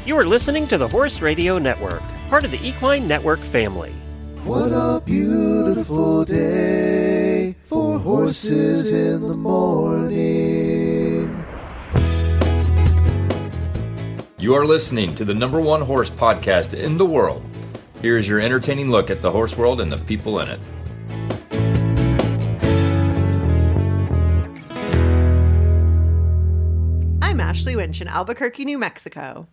You are listening to the Horse Radio Network, part of the Equine Network family. What a beautiful day for horses in the morning. You are listening to the #1 horse podcast in the world. Here is your entertaining look at the horse world and the people in it. I'm Ashley Winch in Albuquerque, New Mexico.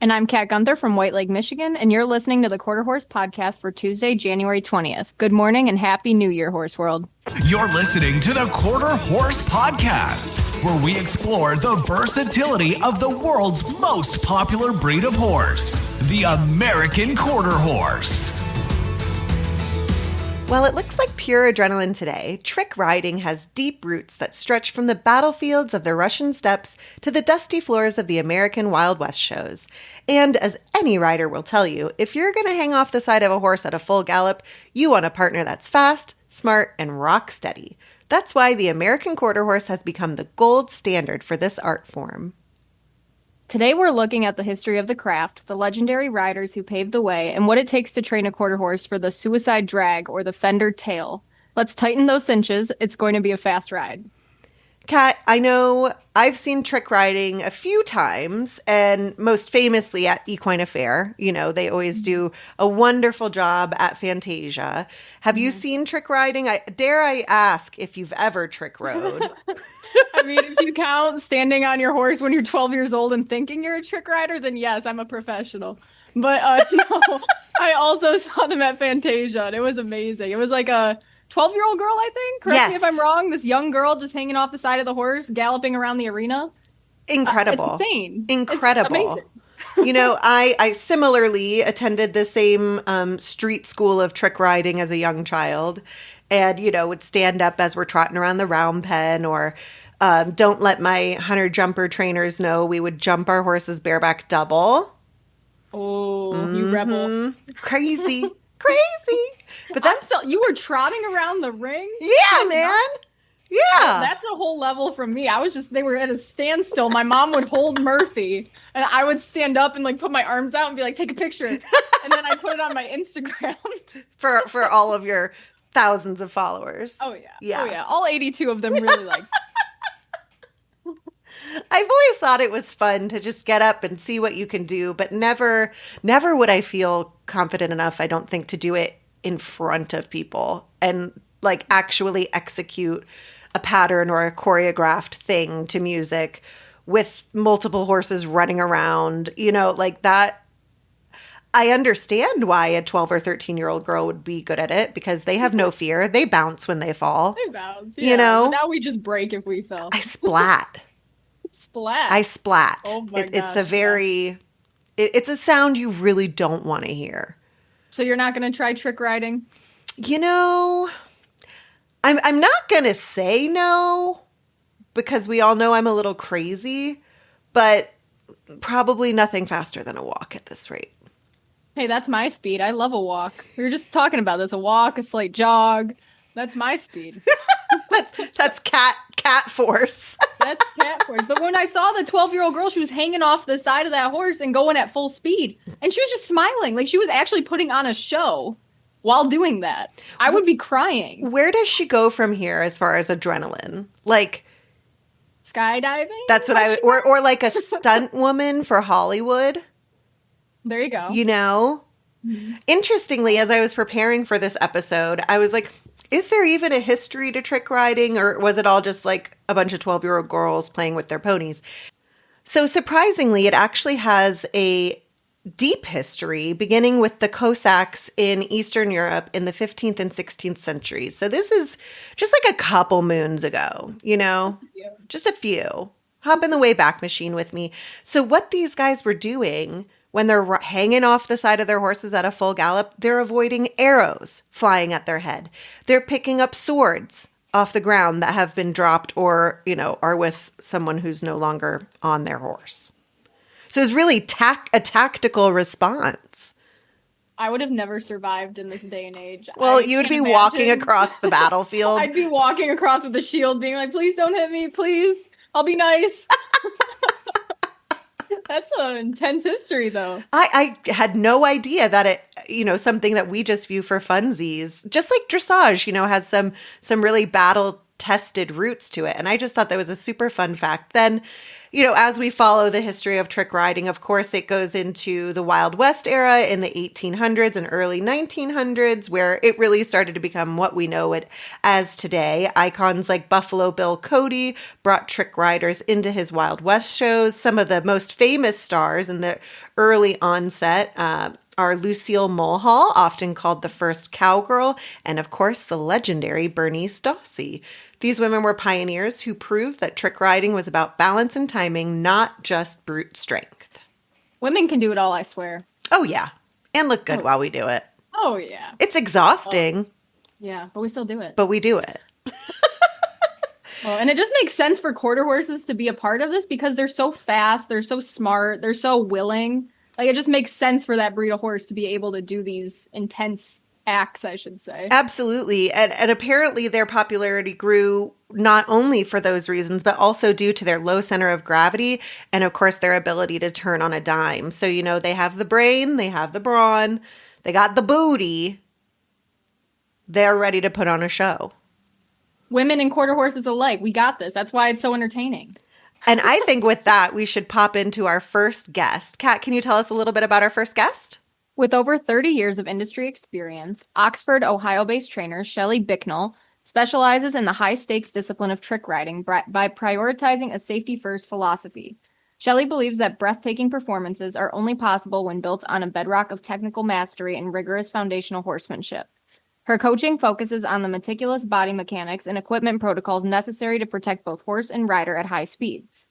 And I'm Kat Guenther from White Lake, Michigan, and you're listening to the Quarter Horse Podcast for Tuesday, January 20th. Good morning and Happy New Year, Horse World. You're listening to the Quarter Horse Podcast, where we explore the versatility of the world's most popular breed of horse, the American Quarter Horse. Well, it looks like pure adrenaline today. Trick riding has deep roots that stretch from the battlefields of the Russian steppes to the dusty floors of the American Wild West shows. And as any rider will tell you, if you're going to hang off the side of a horse at a full gallop, you want a partner that's fast, smart, and rock steady. That's why the American Quarter Horse has become the gold standard for this art form. Today we're looking at the history of the craft, the legendary riders who paved the way, and what it takes to train a quarter horse for the suicide drag or the fender tail. Let's tighten those cinches. It's going to be a fast ride. Kat, I know I've seen trick riding a few times, and most famously at Equine Affair. You know, they always do a wonderful job at Fantasia. Have you seen trick riding? Dare I ask if you've ever trick rode? I mean, if you count standing on your horse when you're 12 years old and thinking you're a trick rider, then yes, I'm a professional. But no, I also saw them at Fantasia, and it was amazing. It was like a 12-year-old girl, I think. Correct me if I'm wrong. This young girl just hanging off the side of the horse, galloping around the arena. Incredible. It's insane. Incredible. It's amazing. You know, I similarly attended the same street school of trick riding as a young child, and, you know, would stand up as we're trotting around the round pen, or don't let my hunter jumper trainers know we would jump our horses bareback double. Oh, you rebel. Crazy. Crazy. But that's still, you were trotting around the ring? Yeah, man. Yeah. That's a whole level from me. They were at a standstill. My mom would hold Murphy, and I would stand up and like put my arms out and be like, take a picture. And then I put it on my Instagram. For all of your thousands of followers. Oh, yeah. Yeah. Oh, yeah. All 82 of them really like. I've always thought it was fun to just get up and see what you can do, but never would I feel confident enough, I don't think, to do it in front of people and like actually execute a pattern or a choreographed thing to music with multiple horses running around, you know, like that. I understand why a 12 or 13-year-old girl would be good at it, because they have no fear. They bounce when they fall. They bounce, yeah. You know? But now we just break if we fell. I splat. Splat. I splat. Oh my gosh, it's a very, it's a sound you really don't want to hear. So you're not going to try trick riding? You know, I'm not going to say no, because we all know I'm a little crazy, but probably nothing faster than a walk at this rate. Hey, that's my speed. I love a walk. We were just talking about this. A walk, a slight jog. That's my speed. That's cat force. That's cat force. But when I saw the 12-year-old girl, she was hanging off the side of that horse and going at full speed. And she was just smiling. Like she was actually putting on a show while doing that. I would be crying. Where does she go from here as far as adrenaline? Like skydiving? That's what or like a stunt woman for Hollywood. There you go. You know? Mm-hmm. Interestingly, as I was preparing for this episode, I was like, is there even a history to trick riding, or was it all just like a bunch of 12-year-old girls playing with their ponies? So surprisingly, it actually has a deep history, beginning with the Cossacks in Eastern Europe in the 15th and 16th centuries. So this is just like a couple moons ago, you know? Just a few. Hop in the Wayback Machine with me. So what these guys were doing when they're hanging off the side of their horses at a full gallop, they're avoiding arrows flying at their head. They're picking up swords off the ground that have been dropped or, you know, are with someone who's no longer on their horse. So it's really a tactical response. I would have never survived in this day and age. Well, you'd be walking across the battlefield. I'd be walking across with a shield being like, please don't hit me, please. I'll be nice. That's an intense history, though. I had no idea that it, something that we just view for funsies, just like dressage, has some really battle tested roots to it. And I just thought that was a super fun fact. Then, as we follow the history of trick riding, of course, it goes into the Wild West era in the 1800s and early 1900s, where it really started to become what we know it as today. Icons like Buffalo Bill Cody brought trick riders into his Wild West shows. Some of the most famous stars in the early onset are Lucille Mulhall, often called the first cowgirl, and of course the legendary Bernice Dawsey. These women were pioneers who proved that trick riding was about balance and timing, not just brute strength. Women can do it all, I swear. Oh yeah, and look good while we do it. Oh yeah. It's exhausting. Yeah, but we still do it. But we do it. Well, and it just makes sense for quarter horses to be a part of this because they're so fast, they're so smart, they're so willing. Like, it just makes sense for that breed of horse to be able to do these intense acts, I should say. Absolutely. And apparently their popularity grew not only for those reasons, but also due to their low center of gravity and, of course, their ability to turn on a dime. So, they have the brain, they have the brawn, they got the booty. They're ready to put on a show. Women and quarter horses alike, we got this. That's why it's so entertaining. And I think with that, we should pop into our first guest. Kat, can you tell us a little bit about our first guest? With over 30 years of industry experience, Oxford, Ohio-based trainer Shelly Bicknell specializes in the high-stakes discipline of trick riding by prioritizing a safety-first philosophy. Shelly believes that breathtaking performances are only possible when built on a bedrock of technical mastery and rigorous foundational horsemanship. Her coaching focuses on the meticulous body mechanics and equipment protocols necessary to protect both horse and rider at high speeds.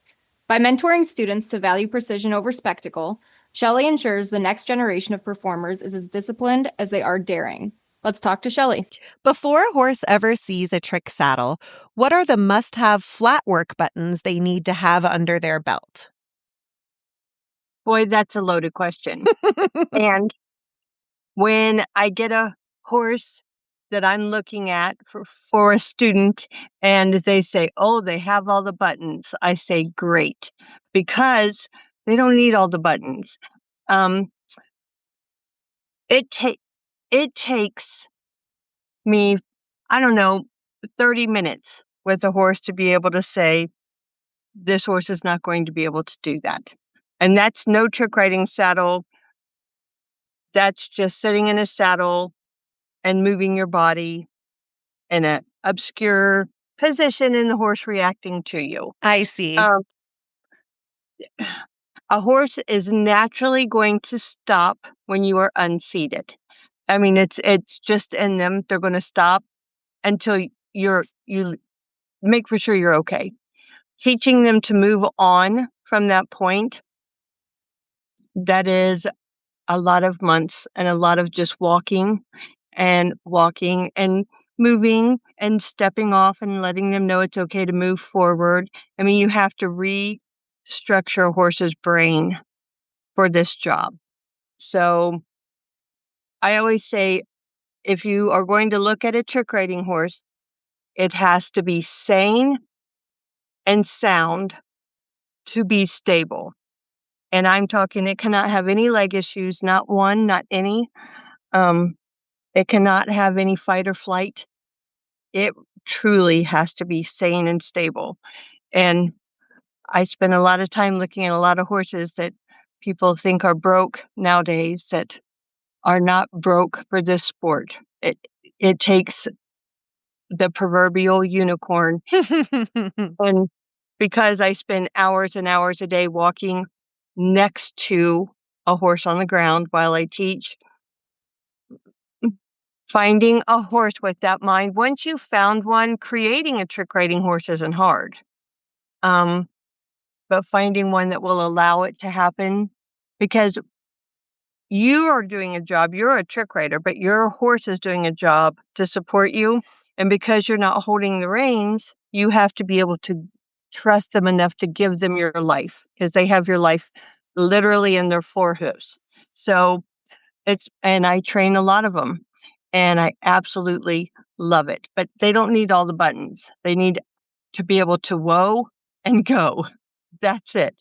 By mentoring students to value precision over spectacle, Shelly ensures the next generation of performers is as disciplined as they are daring. Let's talk to Shelly. Before a horse ever sees a trick saddle, what are the must-have flat work buttons they need to have under their belt? Boy, that's a loaded question. And when I get a horse that I'm looking at for a student and they say, oh, they have all the buttons, I say, great, because they don't need all the buttons. It takes me, 30 minutes with a horse to be able to say, this horse is not going to be able to do that. And that's no trick riding saddle. That's just sitting in a saddle and moving your body in an obscure position and the horse reacting to you. I see. A horse is naturally going to stop when you are unseated. I mean, it's just in them. They're going to stop until you make for sure you're okay. Teaching them to move on from that point, that is a lot of months and a lot of just walking and moving and stepping off and letting them know it's okay to move forward. I mean, you have to restructure a horse's brain for this job. So I always say, if you are going to look at a trick riding horse, it has to be sane and sound to be stable. And I'm talking, it cannot have any leg issues, not one, not any. It cannot have any fight or flight. It truly has to be sane and stable. And I spend a lot of time looking at a lot of horses that people think are broke nowadays that are not broke for this sport. It takes the proverbial unicorn. And because I spend hours and hours a day walking next to a horse on the ground while I teach, finding a horse with that mind. Once you've found one, creating a trick riding horse isn't hard. But finding one that will allow it to happen, because you are doing a job, you're a trick rider, but your horse is doing a job to support you. And because you're not holding the reins, you have to be able to trust them enough to give them your life, because they have your life literally in their forehoofs. So and I train a lot of them and I absolutely love it, but they don't need all the buttons. They need to be able to whoa and go. That's it.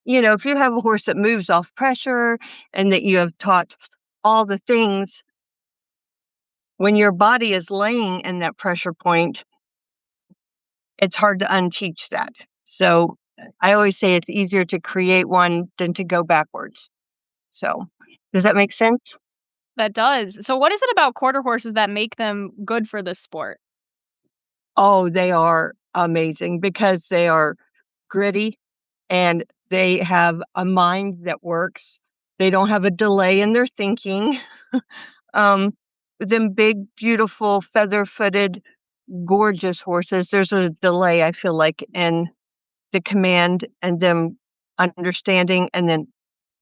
if you have a horse that moves off pressure and that you have taught all the things, when your body is laying in that pressure point, it's hard to unteach that. So I always say it's easier to create one than to go backwards. So does that make sense? That does. So what is it about quarter horses that make them good for this sport? Oh, they are amazing because they are gritty and they have a mind that works. They don't have a delay in their thinking. Them big, beautiful, feather-footed, gorgeous horses, there's a delay, I feel like, in the command and them understanding, and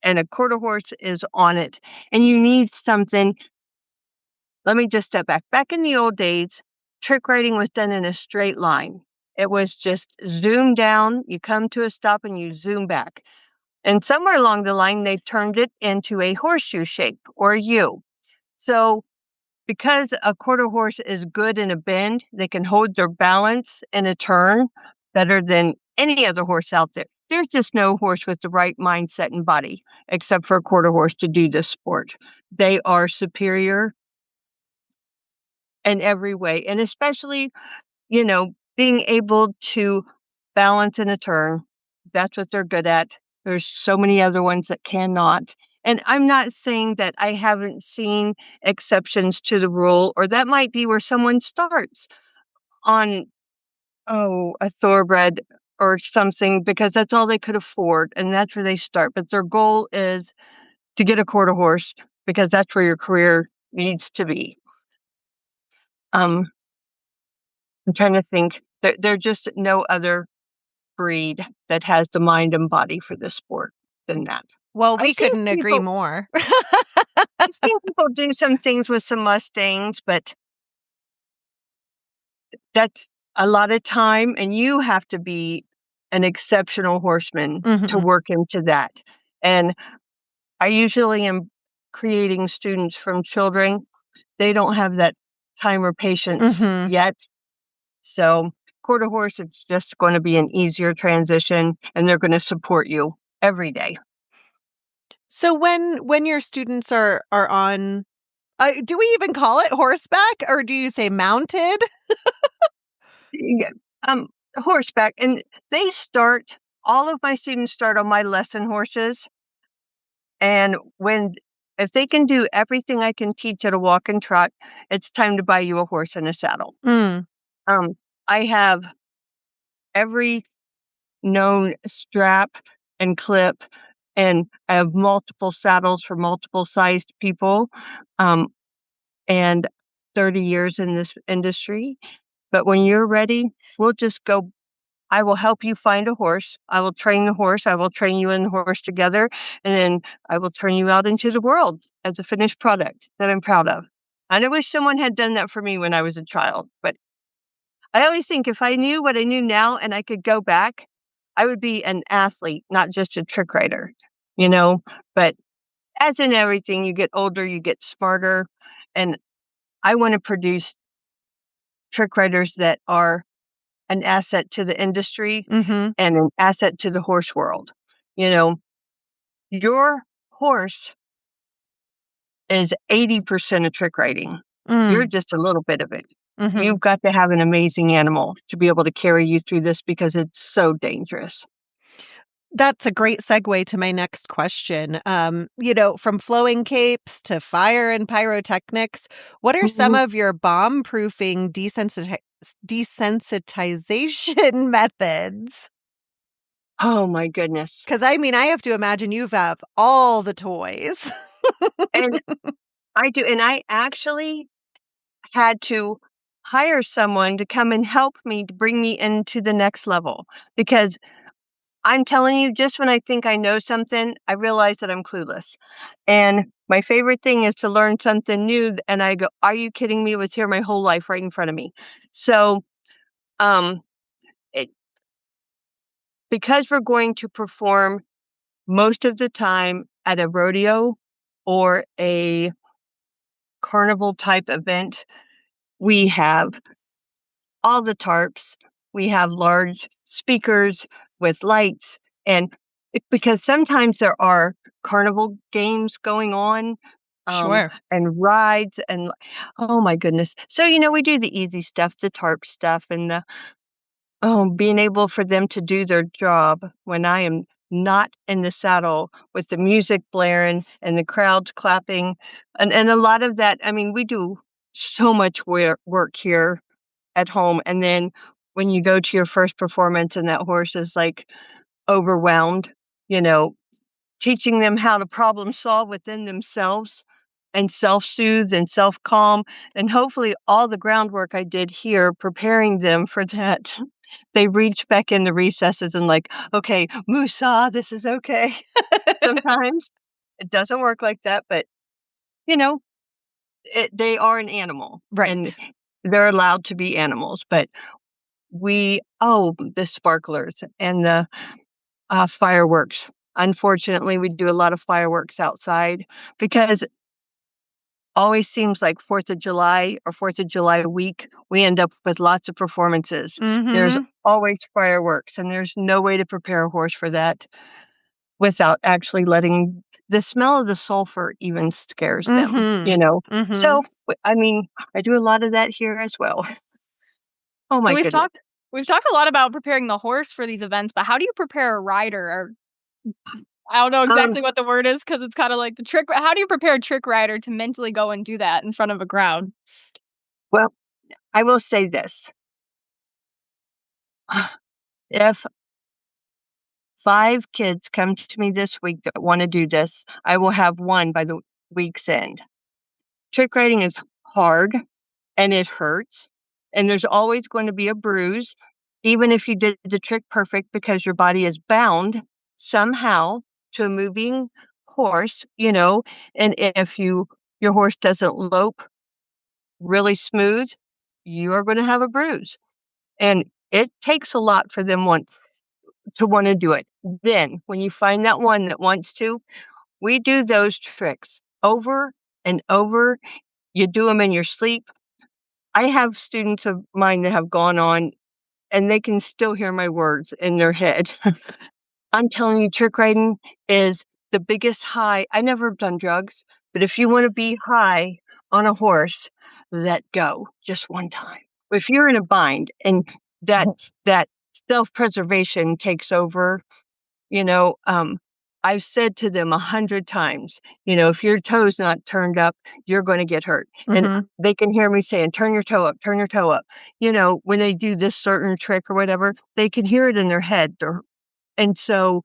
a quarter horse is on it. And you need something. Let me just step back. Back in the old days, trick riding was done in a straight line. It was just zoom down, you come to a stop and you zoom back. And somewhere along the line, they turned it into a horseshoe shape or a U. So because a quarter horse is good in a bend, they can hold their balance in a turn better than any other horse out there. There's just no horse with the right mindset and body, except for a quarter horse to do this sport. They are superior in every way. And especially, being able to balance in a turn. That's what they're good at. There's so many other ones that cannot. And I'm not saying that I haven't seen exceptions to the rule, or that might be where someone starts on, a thoroughbred or something, because that's all they could afford. And that's where they start. But their goal is to get a quarter horse because that's where your career needs to be. I'm trying to think. There's just no other breed that has the mind and body for this sport than that. Well, we I've seen couldn't agree people- more. I've seen people do some things with some Mustangs, but that's a lot of time, and you have to be an exceptional horseman to work into that. And I usually am creating students from children. They don't have that time or patience yet. So quarter horse, it's just going to be an easier transition, and they're going to support you every day. So when your students are on, do we even call it horseback, or do you say mounted? Yeah, horseback, and all of my students start on my lesson horses. And if they can do everything I can teach at a walk and trot, it's time to buy you a horse and a saddle. I have every known strap and clip, and I have multiple saddles for multiple sized people, and 30 years in this industry. But when you're ready, we'll just go. I will help you find a horse. I will train the horse. I will train you and the horse together. And then I will turn you out into the world as a finished product that I'm proud of. And I wish someone had done that for me when I was a child. But I always think if I knew what I knew now and I could go back, I would be an athlete, not just a trick rider, But as in everything, you get older, you get smarter. And I want to produce trick riders that are an asset to the industry and an asset to the horse world. Your horse is 80% of trick riding. You're just a little bit of it. You've got to have an amazing animal to be able to carry you through this because it's so dangerous. That's a great segue to my next question. From flowing capes to fire and pyrotechnics, what are some of your bomb-proofing desensitization methods? Oh, my goodness. Because, I have to imagine you have all the toys. And I do. And I actually had to hire someone to come and help me to bring me into the next level, because I'm telling you, just when I think I know something, I realize that I'm clueless. And my favorite thing is to learn something new. And I go, are you kidding me? It was here my whole life right in front of me. So because we're going to perform most of the time at a rodeo or a carnival type event, we have all the tarps. We have large speakers with lights, and because sometimes there are carnival games going on, Sure. and rides, and oh my goodness. So, we do the easy stuff, the tarp stuff, and the being able for them to do their job when I am not in the saddle with the music blaring and the crowds clapping. And a lot of that, I mean, we do so much work here at home. And then when you go to your first performance and that horse is like overwhelmed, teaching them how to problem solve within themselves and self-soothe and self-calm, and hopefully all the groundwork I did here preparing them for that. They reach back in the recesses and like, okay, Musa, this is okay. Sometimes it doesn't work like that, but they are an animal, Right. and they're allowed to be animals. But the sparklers and the fireworks. Unfortunately, we do a lot of fireworks outside because always seems like 4th of July or 4th of July week, we end up with lots of performances. There's always fireworks, and there's no way to prepare a horse for that without actually letting the smell of the sulfur even scares them, So, I mean, I do a lot of that here as well. Oh my goodness. We've talked a lot about preparing the horse for these events, but how do you prepare a rider? Or I don't know exactly what the word is because it's kind of like the trick. How do you prepare a trick rider to mentally go and do that in front of a crowd? Well, I will say this. If 5 kids come to me this week that want to do this, I will have one by the week's end. Trick riding is hard and it hurts, and there's always going to be a bruise, even if you did the trick perfect, because your body is bound somehow to a moving horse, and if your horse doesn't lope really smooth, you are going to have a bruise. And it takes a lot for them to want to do it. Then when you find that one that wants to, we do those tricks over and over. You do them in your sleep. I have students of mine that have gone on and they can still hear my words in their head. I'm telling you, trick riding is the biggest high. I never have done drugs, but if you want to be high on a horse, let go just one time. If you're in a bind and that self-preservation takes over, I've said to them 100 times, if your toe's not turned up, you're going to get hurt. And they can hear me saying, turn your toe up, turn your toe up. When they do this certain trick or whatever, they can hear it in their head. And so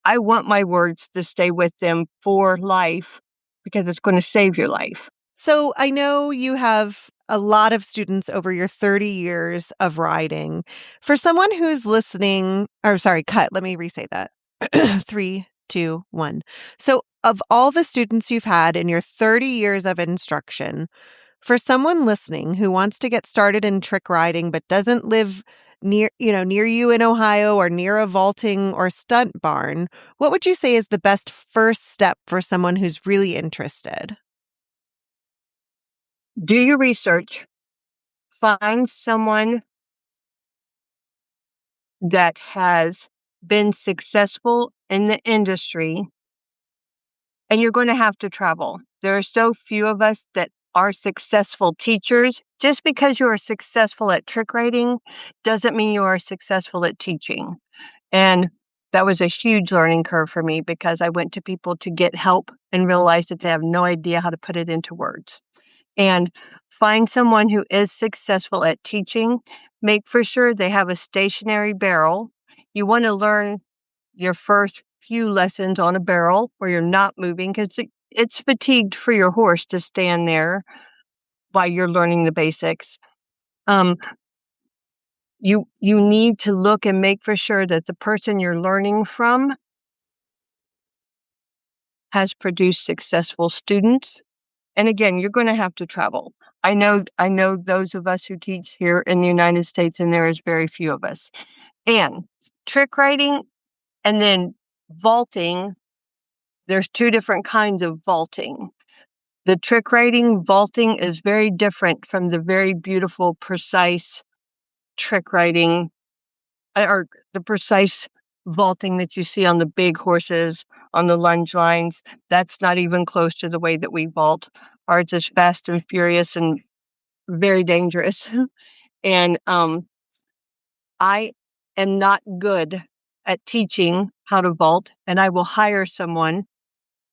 I want my words to stay with them for life because it's going to save your life. So I know you have a lot of students over your 30 years of riding. For someone who's listening, let me re-say that. 3, 2, 1. So of all the students you've had in your 30 years of instruction, for someone listening who wants to get started in trick riding but doesn't live near you in Ohio or near a vaulting or stunt barn, what would you say is the best first step for someone who's really interested? Do your research. Find someone that has been successful in the industry, and you're going to have to travel. There are so few of us that are successful teachers. Just because you are successful at trick riding doesn't mean you are successful at teaching. And that was a huge learning curve for me because I went to people to get help and realized that they have no idea how to put it into words. And find someone who is successful at teaching. Make for sure they have a stationary barrel. You want to learn your first few lessons on a barrel where you're not moving because it's fatigued for your horse to stand there while you're learning the basics. You need to look and make for sure that the person you're learning from has produced successful students. And again, you're going to have to travel. I know those of us who teach here in the United States, and there is very few of us. And trick riding and then vaulting, there's 2 different kinds of vaulting. The trick riding vaulting is very different from the very beautiful, precise trick riding or the precise vaulting that you see on the big horses on the lunge lines. That's not even close to the way that we vault. Ours is fast and furious and very dangerous. And I am not good at teaching how to vault, and I will hire someone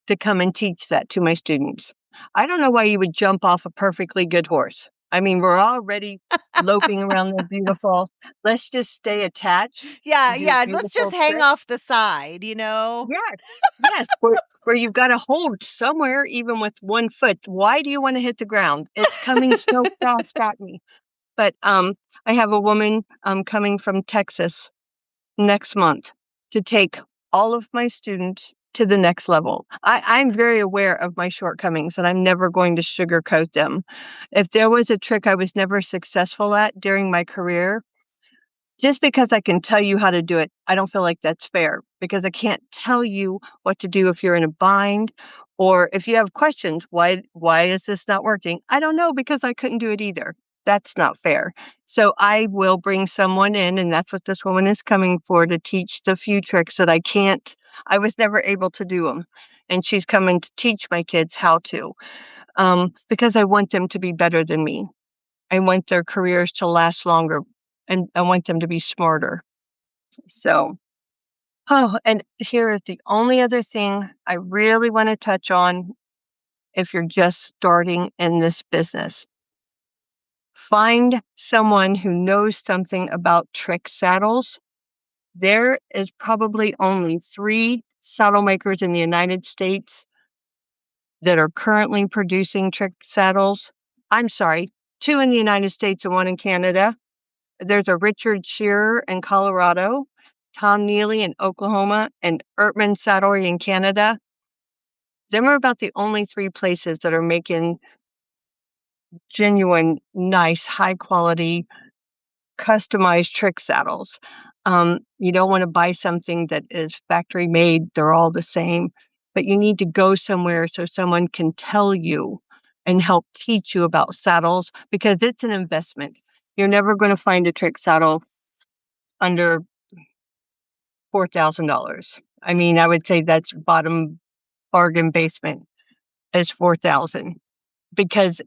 to come and teach that to my students. I don't know why you would jump off a perfectly good horse. I mean, we're already loping around there beautiful. Let's just stay attached. Yeah, and do yeah. Let's beautiful just hang tricks. off the side, you know? Yes, where you've got to hold somewhere, even with one foot. Why do you want to hit the ground? It's coming so fast at me. But I have a woman coming from Texas next month to take all of my students to the next level. I'm very aware of my shortcomings, and I'm never going to sugarcoat them. If there was a trick I was never successful at during my career, just because I can tell you how to do it, I don't feel like that's fair, because I can't tell you what to do if you're in a bind, or if you have questions, why is this not working? I don't know, because I couldn't do it either. That's not fair. So I will bring someone in, and that's what this woman is coming for, to teach the few tricks that I was never able to do them. And she's coming to teach my kids how to, because I want them to be better than me. I want their careers to last longer, and I want them to be smarter. So, and here is the only other thing I really want to touch on if you're just starting in this business. Find someone who knows something about trick saddles. There is probably only 3 saddle makers in the United States that are currently producing trick saddles. I'm sorry, 2 in the United States and 1 in Canada. There's a Richard Shearer in Colorado, Tom Neely in Oklahoma, and Ertman Saddlery in Canada. Them are about the only 3 places that are making genuine, nice, high quality, customized trick saddles. You don't want to buy something that is factory made. They're all the same, but you need to go somewhere so someone can tell you and help teach you about saddles, because it's an investment. You're never going to find a trick saddle under $4,000. I mean, I would say that's bottom bargain basement is $4,000, because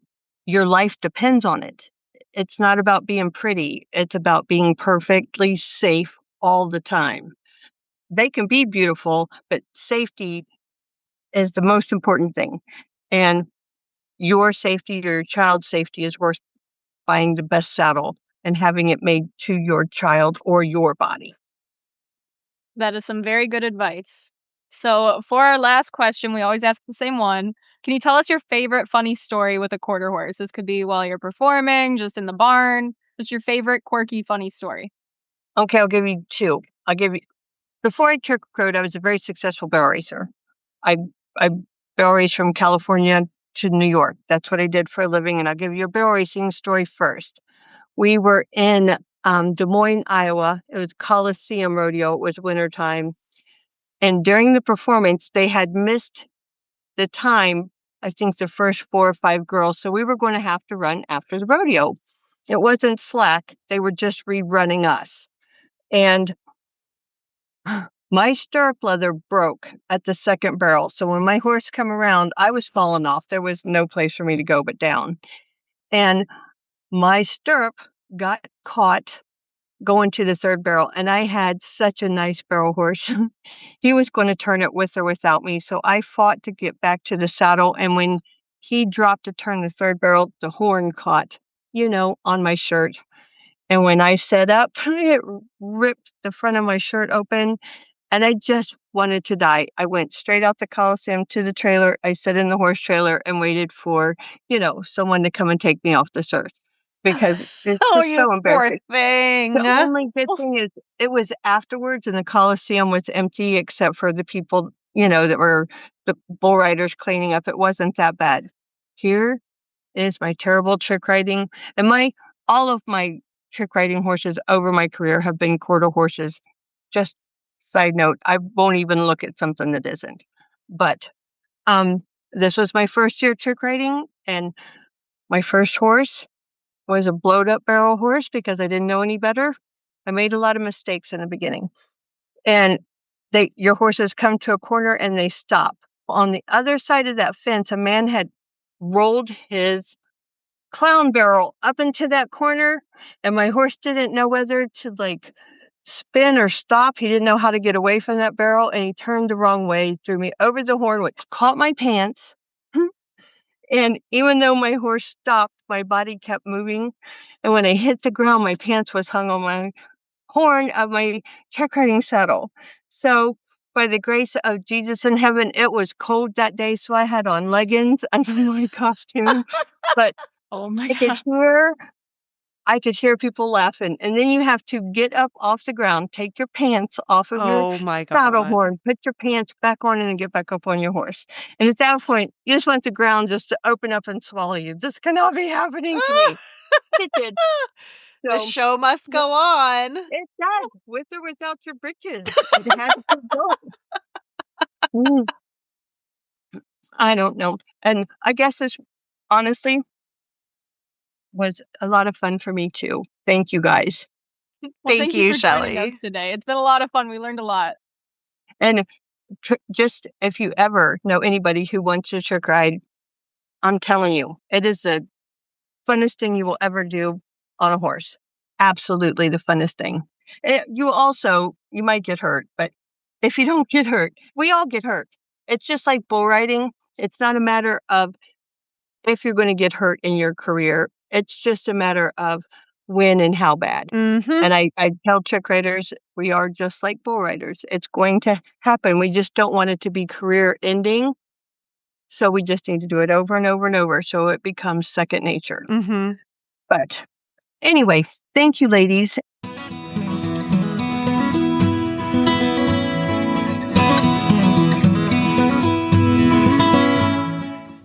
your life depends on it. It's not about being pretty. It's about being perfectly safe all the time. They can be beautiful, but safety is the most important thing. And your safety, your child's safety, is worth buying the best saddle and having it made to your child or your body. That is some very good advice. So, for our last question, we always ask the same one. Can you tell us your favorite funny story with a quarter horse? This could be while you're performing, just in the barn, just your favorite quirky, funny story. Okay, I'll give you 2. Before I trick rode, I was a very successful barrel racer. I barrel raced from California to New York. That's what I did for a living, and I'll give you a barrel racing story first. We were in Des Moines, Iowa. It was Coliseum Rodeo. It was wintertime. And during the performance, they had missed the time, I think the first 4 or 5 girls. So we were going to have to run after the rodeo. It wasn't slack. They were just rerunning us. And my stirrup leather broke at the second barrel. So when my horse come around, I was falling off. There was no place for me to go but down. And my stirrup got caught going to the third barrel, and I had such a nice barrel horse. He was going to turn it with or without me, so I fought to get back to the saddle, and when he dropped to turn the third barrel, the horn caught, on my shirt. And when I set up, it ripped the front of my shirt open, and I just wanted to die. I went straight out the Coliseum to the trailer. I sat in the horse trailer and waited for, someone to come and take me off this earth, because it's Oh, just you so poor embarrassing. thing. The only good thing is it was afterwards, and the Coliseum was empty except for the people, that were the bull riders cleaning up. It wasn't that bad. Here is my terrible trick riding, and all of my trick riding horses over my career have been quarter horses. Just side note, I won't even look at something that isn't. But this was my first year trick riding, and my first horse was a blowed up barrel horse because I didn't know any better. I made a lot of mistakes in the beginning. and your horses come to a corner and they stop. On the other side of that fence, a man had rolled his clown barrel up into that corner, and my horse didn't know whether to like spin or stop. He didn't know how to get away from that barrel, and he turned the wrong way, threw me over the horn, which caught my pants. And even though my horse stopped, my body kept moving. And when I hit the ground, my pants was hung on my horn of my check riding saddle. So by the grace of Jesus in heaven, it was cold that day, so I had on leggings under my costume. But Oh my I could God. hear people laughing. And then you have to get up off the ground, take your pants off of your Oh my saddle God. horn, put your pants back on, and then get back up on your horse. And at that point, you just want the ground just to open up and swallow you. This cannot be happening to me. It did. The So show must go on. it does, with or without your britches. It had to keep going. I don't know. And I guess this honestly was a lot of fun for me too. Thank you guys. Well, Thank thank you, you for joining us Shelly. today. It's been a lot of fun. We learned a lot. And just if you ever know anybody who wants to trick ride, I'm telling you, it is the funnest thing you will ever do on a horse. Absolutely the funnest thing. You might get hurt, but if you don't get hurt, we all get hurt. It's just like bull riding. It's not a matter of if you're going to get hurt in your career. It's just a matter of when and how bad. Mm-hmm. And I tell trick riders, we are just like bull riders. It's going to happen. We just don't want it to be career ending. So we just need to do it over and over and over so it becomes second nature. Mm-hmm. But anyway, thank you, ladies.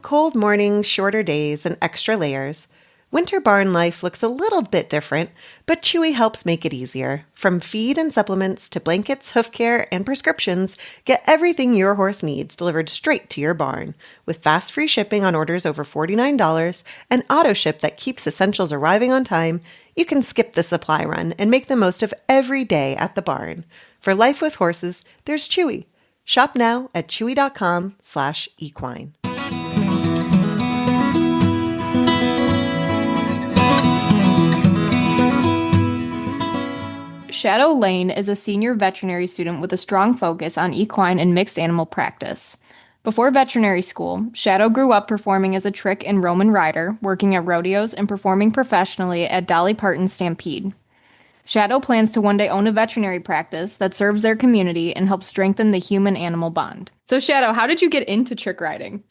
Cold mornings, shorter days, and extra layers. Winter barn life looks a little bit different, but Chewy helps make it easier. From feed and supplements to blankets, hoof care, and prescriptions, get everything your horse needs delivered straight to your barn. With fast free shipping on orders over $49 and auto ship that keeps essentials arriving on time, you can skip the supply run and make the most of every day at the barn. For life with horses, there's Chewy. Shop now at chewy.com/equine. Shadow Lane is a senior veterinary student with a strong focus on equine and mixed animal practice. Before veterinary school, Shadow grew up performing as a trick and Roman rider, working at rodeos, and performing professionally at Dolly Parton Stampede. Shadow plans to one day own a veterinary practice that serves their community and helps strengthen the human-animal bond. So Shadow, how did you get into trick riding?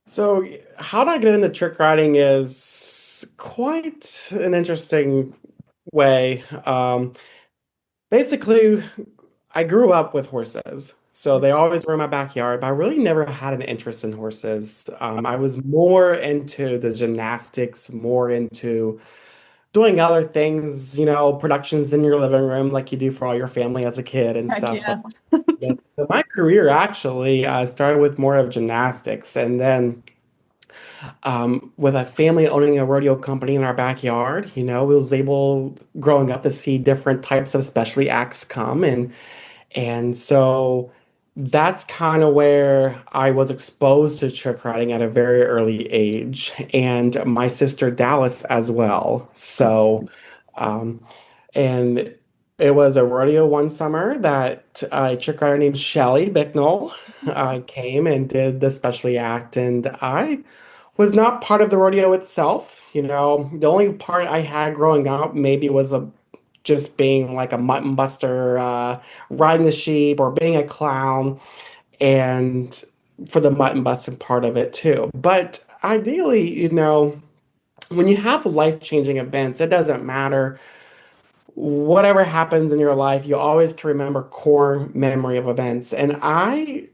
So how did I get into trick riding is quite an interesting way. Basically, I grew up with horses, so they always were in my backyard, but I really never had an interest in horses. I was more into the gymnastics, more into doing other things, productions in your living room like you do for all your family as a kid and Heck stuff yeah. like that. So my career actually started with more of gymnastics, and then with a family owning a rodeo company in our backyard, we was able growing up to see different types of specialty acts come, and so that's kind of where I was exposed to trick riding at a very early age, and my sister Dallas as well. So, um, and it was a rodeo one summer that a trick rider named Shelly Bicknell came and did the specialty act, and I was not part of the rodeo itself. The only part I had growing up maybe was just being like a mutton buster, riding the sheep, or being a clown, and for the mutton busting part of it too. But ideally, when you have life-changing events, it doesn't matter whatever happens in your life, you always can remember core memory of events. And I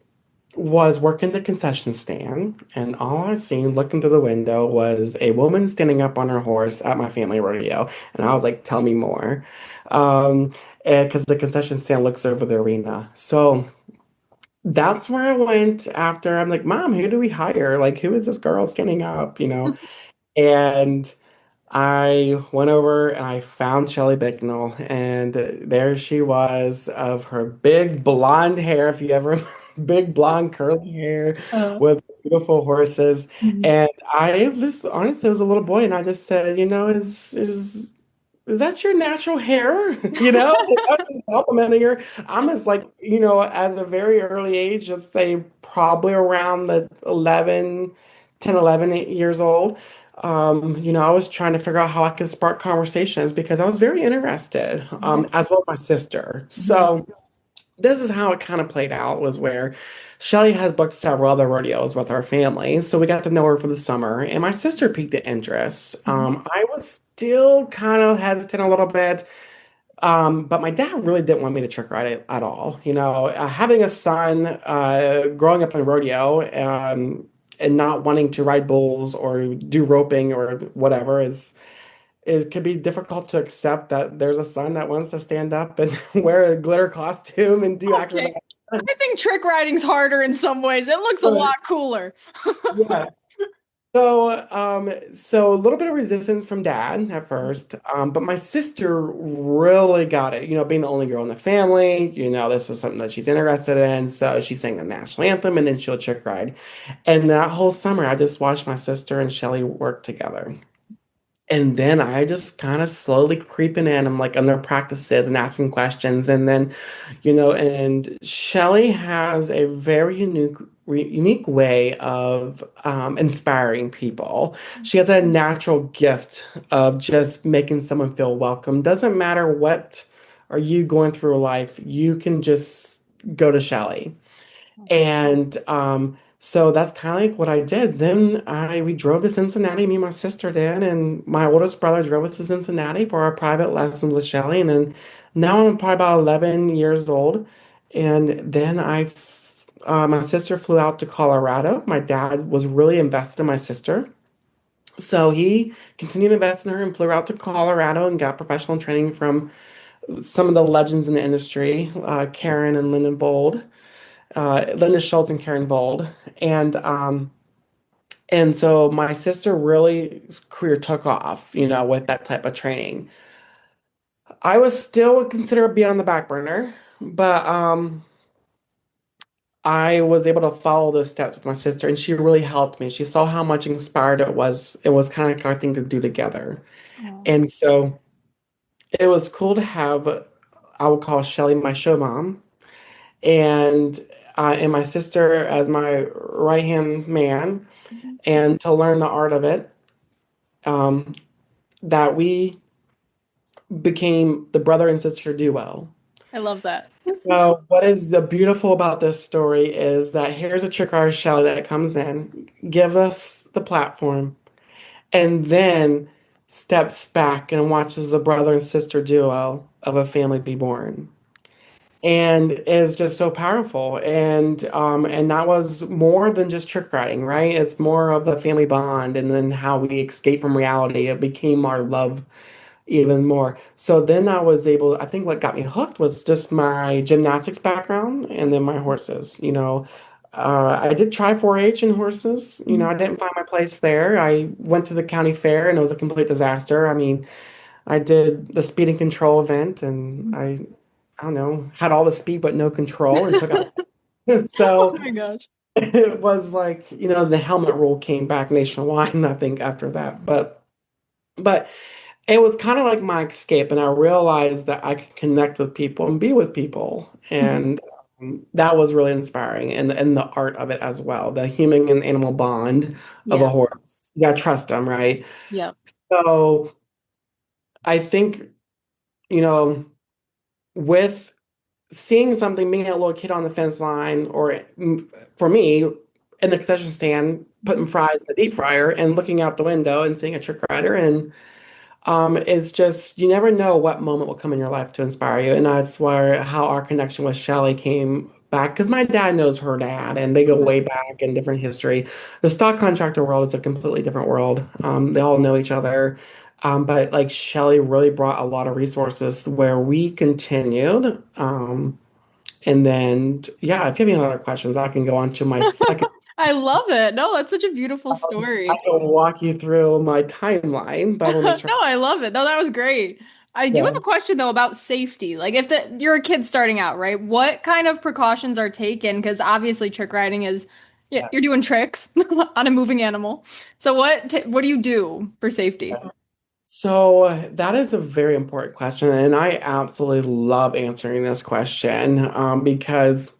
was working the concession stand, and all I seen looking through the window was a woman standing up on her horse at my family rodeo. And I was like, tell me more. Because the concession stand looks over the arena. So that's where I went after. I'm like, Mom, who do we hire? Like, who is this girl standing up? And I went over and I found Shelly Bicknell, and there she was of her big blonde hair, if you ever, big blonde curly hair Uh, with beautiful horses. mhm. And I just honestly was a little boy, and I just said, is that your natural hair? I was just complimenting her. I'm just like, as a very early age, let's say probably around the 10, 11 years old. I was trying to figure out how I could spark conversations because I was very interested, Yeah. as well as my sister. Mhm. So this is how it kind of played out was where Shelly has booked several other rodeos with our family. So we got to know her for the summer, and my sister piqued the interest. Mhm. I was still kind of hesitant a little bit, but my dad really didn't want me to trick ride it at all. Having a son, growing up in rodeo, and not wanting to ride bulls or do roping or whatever it could be difficult to accept that there's a son that wants to stand up and wear a glitter costume and do Okay. acrobatic I stunts. think trick riding's harder in some ways. It looks a But lot cooler. yeah. So a little bit of resistance from dad at first, but my sister really got it. Being the only girl in the family, this is something that she's interested in. So she sang the national anthem and then she'll trick ride. And that whole summer, I just watched my sister and Shelly work together. And then I just kind of slowly creeping in. I'm like on their practices and asking questions. And then, and Shelly has a very unique way of inspiring people. She has a natural gift of just making someone feel welcome. Doesn't matter what are you going through in life, you can just go to Shelly. And so that's kind of like what I did. Then we drove to Cincinnati, me and my sister did, and my oldest brother drove us to Cincinnati for our private lessons with Shelly. And then now I'm probably about 11 years old. And then my sister flew out to Colorado. My dad was really invested in my sister. So he continued to invest in her and flew out to Colorado and got professional training from some of the legends in the industry, Karen and Lyndon Bold, Linda Schultz and Karen Vold. And so my sister really career took off, with that type of training. I was still considered being on the back burner, but I was able to follow those steps with my sister, and she really helped me. She saw how much inspired it was. It was kind of our thing to do together. Oh. And so it was cool to have, I would call Shelly my show mom, and my sister as my right hand man, and to learn the art of it. Um, that we became the brother and sister duo. I love that. So what is the beautiful about this story is that here's a trick artist Shelly that comes in, give us the platform, and then steps back and watches a brother and sister duo of a family be born. And is just so powerful. And that was more than just trick riding, right? It's more of the family bond and then how we escape from reality. It became our love even more. So then I think what got me hooked was just my gymnastics background and then my horses. I did try 4-H in horses. I didn't find my place there. I went to the county fair and it was a complete disaster. I mean, I did the speed and control event and I don't know, had all the speed but no control and took out. Oh So my gosh. it was like, the helmet rule came back nationwide, I think after that. But it was kind of like my escape, and I realized that I could connect with people and be with people, and that was really inspiring, and the art of it as well, the human and animal bond of a Yeah. horse. You gotta trust them, right? Yeah. So I think, you know, with seeing something, being a little kid on the fence line, or for me, in the concession stand, putting fries in the deep fryer and looking out the window and seeing a trick rider, and it's just you never know what moment will come in your life to inspire you, and that's where how our connection with Shelly came back because my dad knows her dad, and they go way back in different history. The stock contractor world is a completely different world. They all know each other, but like Shelly really brought a lot of resources where we continued. And then, yeah, if you have any other questions, I can go on to my second. I love it. No, that's such a beautiful I story. can walk you through my timeline, but I will make sure. No, I love it. No, that was great. I do have Yeah. a question though about safety. Like if you're a kid starting out, right? What kind of precautions are taken? Because obviously trick riding is yeah, you're Yes. doing tricks on a moving animal. So what do you do for safety? Yes. So that is a very important question, and I absolutely love answering this question because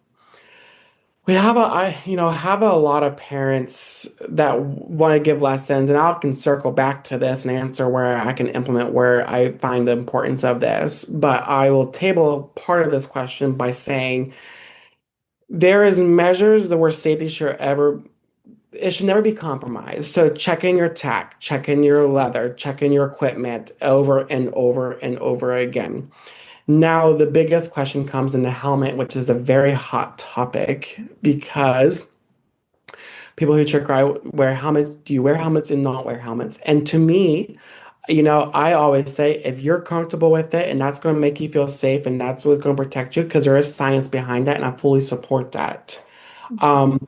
we have have a lot of parents that want to give lessons, and I can circle back to this and answer where I can implement where I find the importance of this. But I will table part of this question by saying there is measures that where safety should ever it should never be compromised. So check in your tack, check in your leather, check in your equipment over and over and over again. Now, the biggest question comes in the helmet, which is a very hot topic because people who trick ride wear helmets. Do you wear helmets and not wear helmets? And to me, I always say if you're comfortable with it and that's going to make you feel safe and that's what's going to protect you, because there is science behind that, and I fully support that. Um,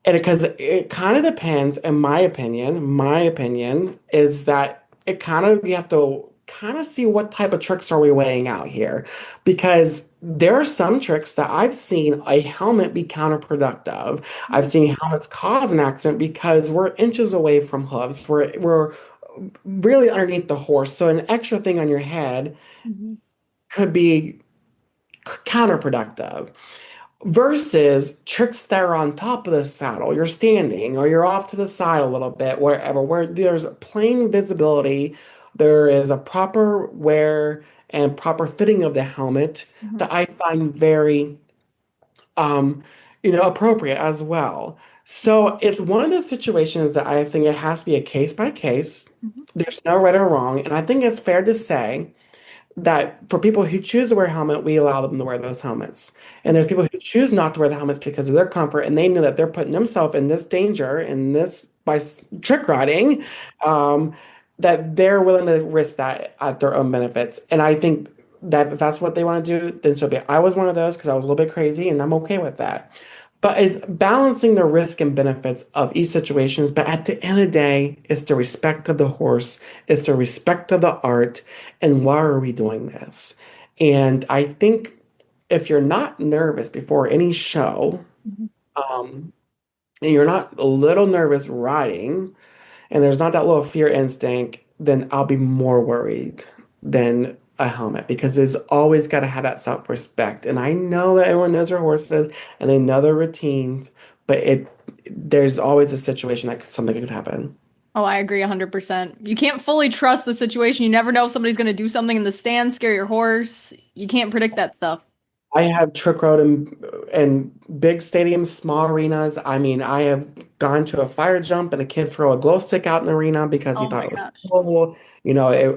and because it kind of depends, in my opinion is that it kind of you have to kind of see what type of tricks are we weighing out here. Because there are some tricks that I've seen a helmet be counterproductive. I've seen helmets cause an accident because we're inches away from hooves. We're really underneath the horse. So an extra thing on your head Mhm. could be counterproductive versus tricks that are on top of the saddle. You're standing or you're off to the side a little bit, wherever, where there's plain visibility, there is a proper wear and proper fitting of the helmet Mhm. that I find very, um, appropriate as well. So it's one of those situations that I think it has to be a case by case. Mhm. There's no right or wrong. And I think it's fair to say that for people who choose to wear a helmet, we allow them to wear those helmets. And there's people who choose not to wear the helmets because of their comfort, and they know that they're putting themselves in this danger, in this by trick riding, um, that they're willing to risk that at their own benefits. And I think that if that's what they want to do, then so be it. I was one of those because I was a little bit crazy, and I'm okay with that. But is balancing the risk and benefits of each situations. But at the end of the day, it's the respect of the horse, it's the respect of the art, and why are we doing this? And I think if you're not nervous before any show, Mhm. um, and you're not a little nervous riding, and there's not that little fear instinct, then I'll be more worried than a helmet because there's always got to have that self-respect. And I know that everyone knows their horses and they know their routines, but there's always a situation that something could happen. Oh, I agree 100%. You can't fully trust the situation. You never know if somebody's going to do something in the stand, scare your horse. You can't predict that stuff. I have trick rode in big stadiums, small arenas. I mean, I have gone to a fire jump and a kid throw a glow stick out in the arena because he Oh thought my it was gosh. cool.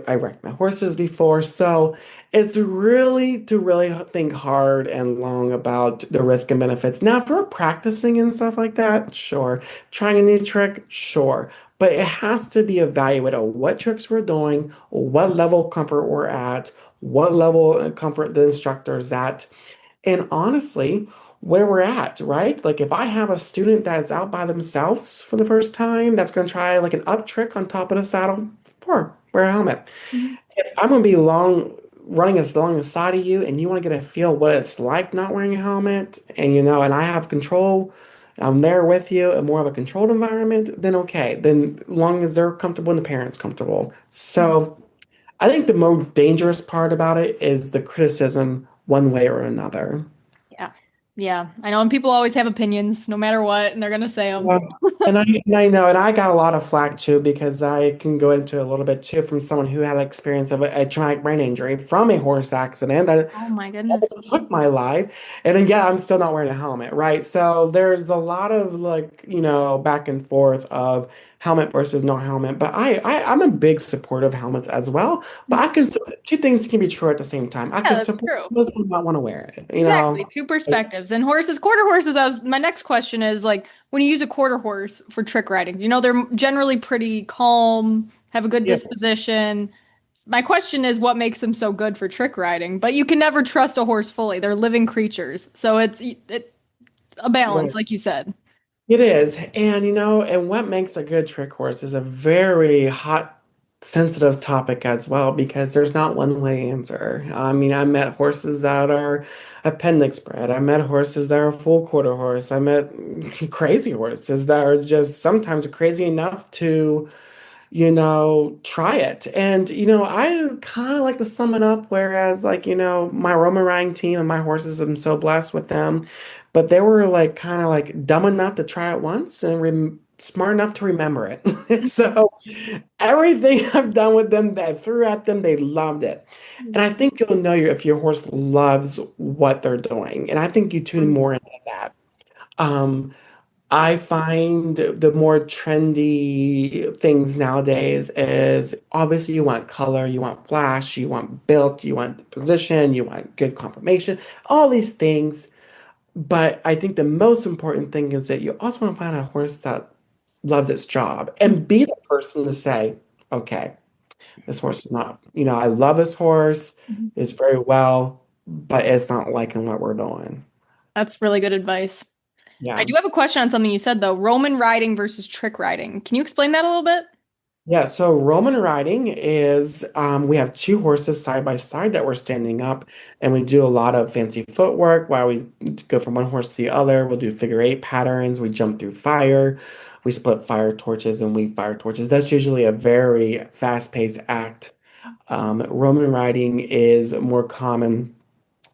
I wrecked my horses before. So it's really to really think hard and long about the risk and benefits. Now, if we're practicing and stuff like that, sure. Trying a new trick, sure. But it has to be evaluated on what tricks we're doing, what level of comfort we're at, what level of comfort the instructor is at, and honestly, where we're at, right? Like if I have a student that's out by themselves for the first time, that's going to try like an up trick on top of the saddle, sure, wear a helmet. Mhm. If I'm going to be running as along the side of you and you want to get a feel what it's like not wearing a helmet and I have control, I'm there with you in more of a controlled environment, then okay. Then long as they're comfortable and the parents comfortable. So I think the more dangerous part about it is the criticism one way or another. Yeah. Yeah. I know. And people always have opinions no matter what, and they're going to say them. Yeah. And I know, and I got a lot of flack too because I can go into a little bit too from someone who had an experience of a traumatic brain injury from a horse accident that Oh my goodness. almost took my life. And then, yeah, I'm still not wearing a helmet, right? So there's a lot of like, back and forth of helmet versus no helmet. But I'm a big supporter of helmets as well. But two things can be true at the same time. I Yeah, can that's support true. those who not want to wear it. Exactly. Two perspectives. And horses, quarter horses, my next question is like when you use a quarter horse for trick riding, they're generally pretty calm, have a good Yeah. disposition. My question is what makes them so good for trick riding? But you can never trust a horse fully. They're living creatures. So it's a balance, Right. like you said. It is. And and what makes a good trick horse is a very hot, sensitive topic as well, because there's not one way answer. I mean, I met horses that are appendix bred. I met horses that are full quarter horse. I met crazy horses that are just sometimes crazy enough to try it. And, I kind of like to sum it up, whereas, like, my Roman riding team and my horses, I'm so blessed with them, but they were like kind of like dumb enough to try it once and smart enough to remember it. So everything I've done with them that I threw at them, they loved it. And I think you'll know if your horse loves what they're doing. And I think you tune more into that. Um, I find the more trendy things nowadays is obviously you want color, you want flash, you want built, you want position, you want good conformation, all these things. But I think the most important thing is that you also want to find a horse that loves its job and be the person to say, okay, this horse is not, I love this horse, it's very well, but it's not liking what we're doing. That's really good advice. I Yeah. do have a question on something you said though. Roman riding versus trick riding. Can you explain that a little bit? Yeah, so Roman riding is we have two horses side by side that we're standing up, and we do a lot of fancy footwork while we go from one horse to the other. We'll do figure eight patterns. We jump through fire. We split fire torches and weave fire torches. That's usually a very fast-paced act. Roman riding is more common.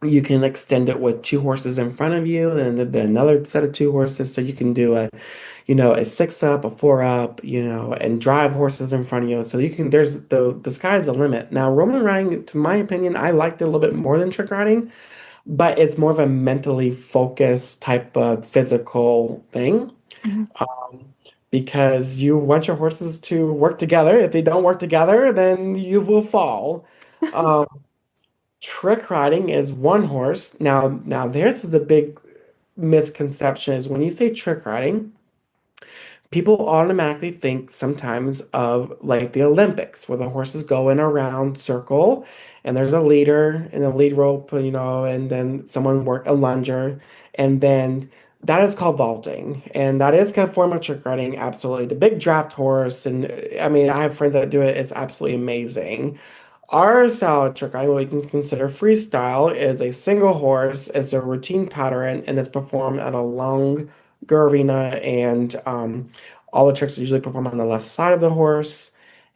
You can extend it with two horses in front of you and then another set of two horses. So you can do a six up, a four up, and drive horses in front of you. So you can, there's the sky's the limit. Now, Roman riding, to my opinion, I liked it a little bit more than trick riding, but it's more of a mentally focused type of physical thing. Um, because you want your horses to work together. If they don't work together, then you will fall. Um, Trick riding is one horse. Now there's the big misconception is when you say trick riding, people automatically think sometimes of like the Olympics, where the horses go in a round circle and there's a leader and a lead rope, and then someone work a lunger, and then that is called vaulting, and that is a form of trick riding, absolutely. The big draft horse, and I mean, I have friends that do it. It's absolutely amazing. Our style of trick riding, what we can consider freestyle, is a single horse, it's a routine pattern, and it's performed at a long arena, and all the tricks are usually performed on the left side of the horse,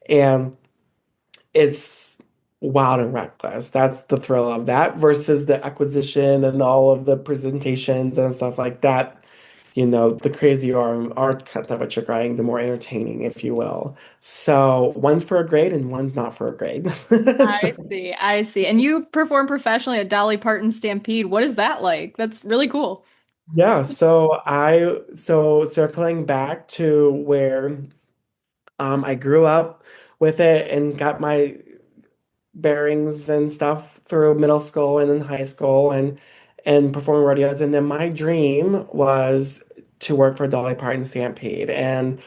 and it's wild and reckless. That's the thrill of that versus the acquisition and all of the presentations and stuff like that. The crazier art type of trick riding, the more entertaining, if you will. So one's for a grade and one's not for a grade. I see. I see. And you perform professionally at Dolly Parton Stampede. What is that like? That's really cool. Yeah, so circling back to where I grew up with it and got my bearings and stuff through middle school and then high school and performing rodeos. And then my dream was to work for Dolly Parton Stampede. And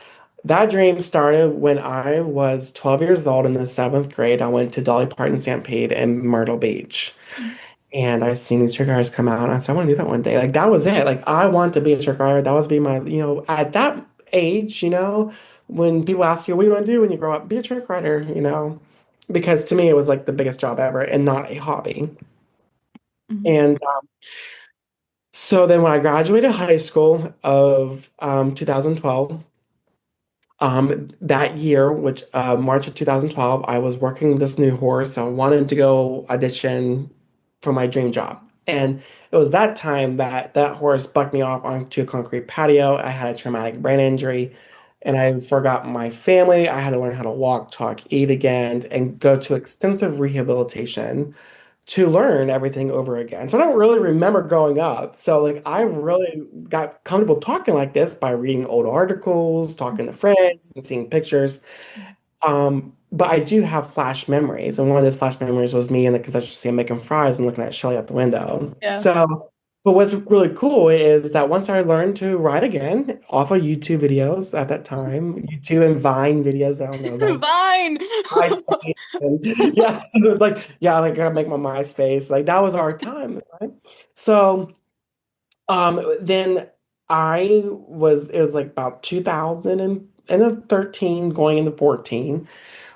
that dream started when I was 12 years old in the seventh grade. I went to Dolly Parton Stampede in Myrtle Beach. And I seen these trick riders come out, and I said, I want to do that one day. Like, that was it. Like, I want to be a trick rider. That was be my, at that age, when people ask you, what do you want to do when you grow up? Be a trick rider. Because to me, it was like the biggest job ever and not a hobby. And so then when I graduated high school of 2012, that year, which March of 2012, I was working with this new horse. I wanted to go audition for my dream job. And it was that time that that horse bucked me off onto a concrete patio. I had a traumatic brain injury and I forgot my family. I had to learn how to walk, talk, eat again, and go to extensive rehabilitation to learn everything over again. So I don't really remember growing up. So like I really got comfortable talking like this by reading old articles, talking to friends, and seeing pictures. But I do have flash memories, and one of those flash memories was me in the concession stand making fries and looking at Shelly out the window. Yeah. So, but what's really cool is that once I learned to ride again off of YouTube videos at that time, YouTube and Vine videos, I don't know, like Fine. MySpace, and yeah, so I gotta make my MySpace. Like that was our time, right? So, then it was like about 2000 and end of 13 going into 14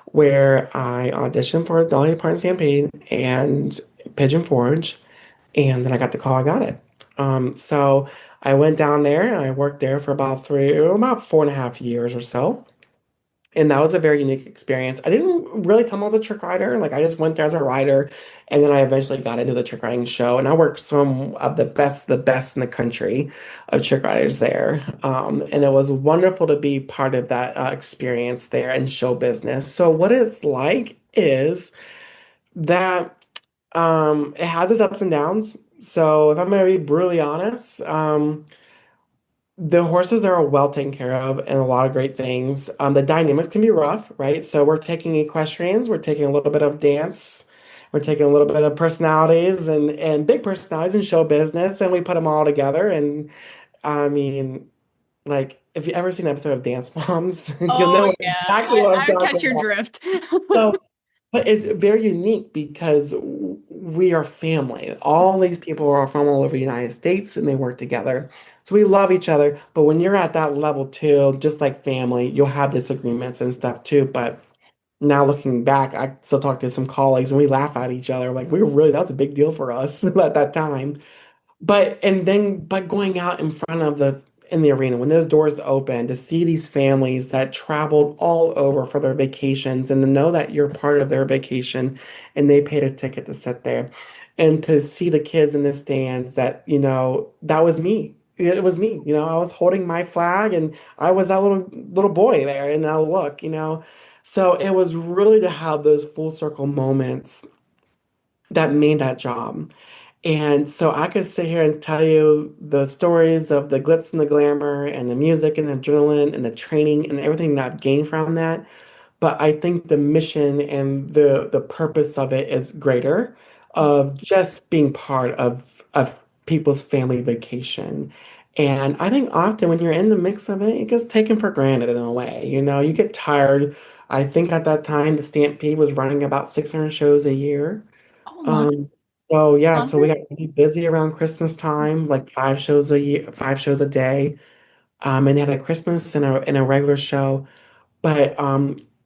where I auditioned for Dolly Parton Stampede and Pigeon Forge, and then I got the call, I got it. So I went down there and I worked there for about 4.5 years or so. And that was a very unique experience. I didn't really come as a trick rider. Like I just went there as a rider, and then I eventually got into the trick riding show. And I worked some of the best in the country of trick riders there. And it was wonderful to be part of that experience there in show business. So what it's like is that it has its ups and downs. So if I'm going to be brutally honest, the horses there are well taken care of and a lot of great things. The dynamics can be rough, right? So we're taking equestrians, we're taking a little bit of dance, we're taking a little bit of personalities and big personalities in show business, and we put them all together. And I mean, like if you ever seen an episode of Dance Moms, you'll Oh know yeah, exactly what I'm I catch talking your about. drift. So but it's very unique because we are family. All these people are from all over the United States and they work together. So we love each other. But when you're at that level too, just like family, you'll have disagreements and stuff too. But now looking back, I still talk to some colleagues and we laugh at each other. Like that was a big deal for us at that time. But going out in front of the in the arena when those doors open to see these families that traveled all over for their vacations and to know that you're part of their vacation and they paid a ticket to sit there and to see the kids in the stands that that was me. It was me. I was holding my flag and I was that little boy there in that look. So it was really to have those full circle moments that made that job. And so I could sit here and tell you the stories of the glitz and the glamour and the music and the adrenaline and the training and everything that I've gained from that. But I think the mission and the purpose of it is greater of just being part of people's family vacation. And I think often when you're in the mix of it, it gets taken for granted in a way. You get tired. I think at that time the Stampede was running about 600 shows a year. Oh my, Um, so yeah, so we 100? got really busy around Christmas time, like 5 shows a year, 5 shows a day. And they had a Christmas and a regular show. But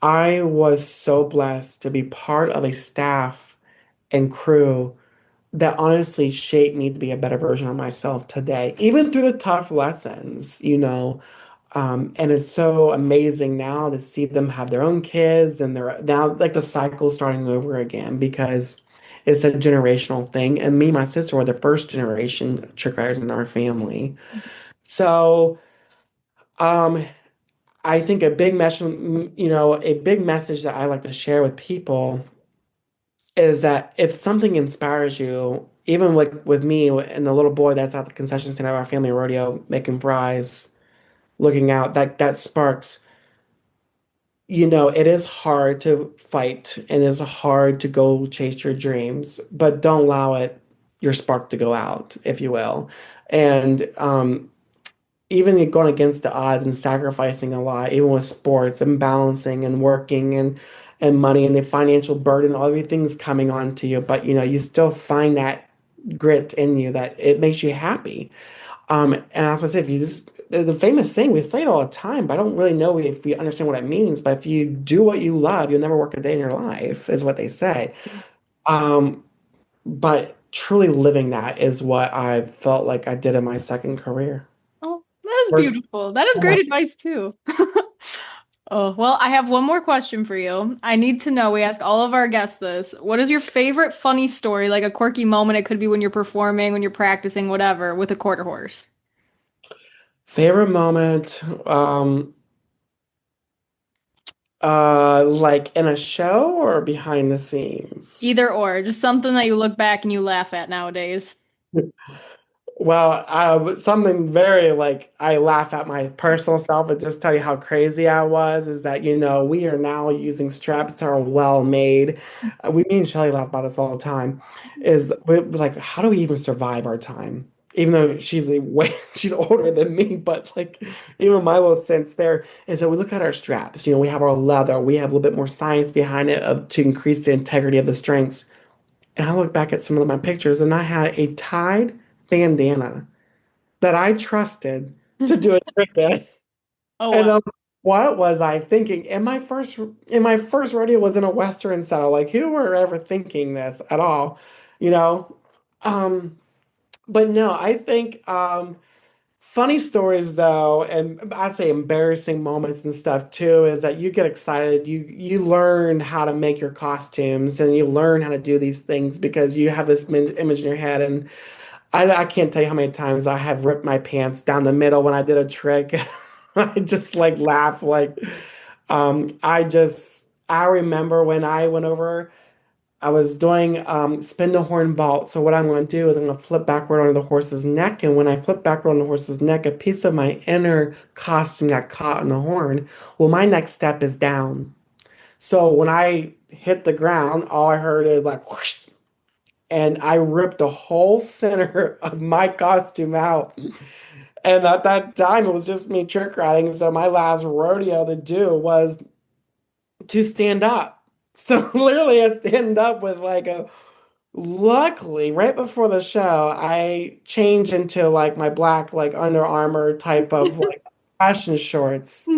I was so blessed to be part of a staff and crew that honestly shaped me to be a better version of myself today, even through the tough lessons. And it's so amazing now to see them have their own kids and they're now like the cycle starting over again because it's a generational thing. And me and my sister were the first generation trick riders in our family. So um, I think a big message that I like to share with people is that if something inspires you, even with me and the little boy that's at the concession stand at our family rodeo making fries, looking out, that sparks. It is hard to fight and it's hard to go chase your dreams, but don't allow your spark to go out, if you will. And even going against the odds and sacrificing a lot, even with sports and balancing and working and money and the financial burden, all everything's coming onto you, but you still find that grit in you that it makes you happy. And as I said, if you just the famous saying, we say it all the time, but I don't really know if we understand what it means. But if you do what you love, you'll never work a day in your life, is what they say. Um, but truly living that is what I felt like I did in my second career. Oh, that is First, beautiful. That is great advice too. Oh, well, I have one more question for you. I need to know, we ask all of our guests this. What is your favorite funny story, like a quirky moment? It could be when you're performing, when you're practicing, whatever, with a quarter horse. favorite moment, like in a show or behind the scenes? Either or, just something that you look back and you laugh at nowadays. Well, something very like I laugh at my personal self and just tell you how crazy I was is that, we are now using straps that are well made. Me and Shelly laugh about this all the time. Is we're like, how do we even survive our time? Even though she's older than me, but like even my little sense there is that we look at our straps. We have our leather, we have a little bit more science behind it to increase the integrity of the strings. And I look back at some of my pictures and I had a tied bandana that I trusted to do a trick this. Oh, And wow. what was I thinking? And my first rodeo was in a Western saddle. Like, who were ever thinking this at all? You know? But no, I think funny stories though, and I'd say embarrassing moments and stuff too, is that you get excited. You learn how to make your costumes and you learn how to do these things because you have this image in your head. And I can't tell you how many times I have ripped my pants down the middle when I did a trick. I just like laugh like I remember when I went over, I was doing spin the horn vault. So what I'm going to do is I'm going to flip backward on the horse's neck, and when I flip backward on the horse's neck, a piece of my inner costume got caught in the horn. Well, my next step is down. So when I hit the ground, all I heard is like whoosh, and I ripped the whole center of my costume out. And at that time, it was just me trick riding. So my last rodeo to do was to stand up. So literally, I stand up with like a. Luckily, right before the show, I changed into like my black like Under Armour type of like fashion shorts.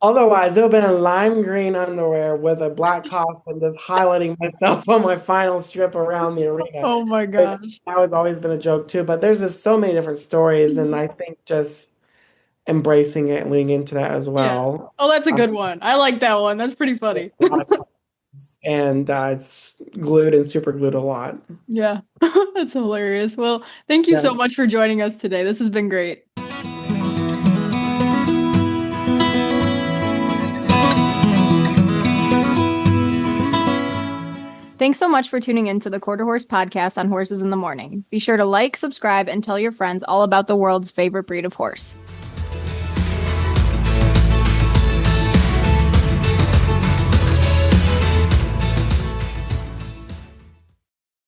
Otherwise, it would have been a lime green underwear with a black costume, just highlighting myself on my final strip around the arena. Oh my gosh. That has always been a joke too. But there's just so many different stories, and I think just embracing it and leaning into that as Yeah. well. Oh, that's a good one. I like that one. That's pretty funny. And it's glued and super glued a lot. Yeah, that's hilarious. Well, thank you so much for joining us today. This has been great. Thanks so much for tuning in to the Quarter Horse podcast on Horses in the Morning. Be sure to like, subscribe, and tell your friends all about the world's favorite breed of horse.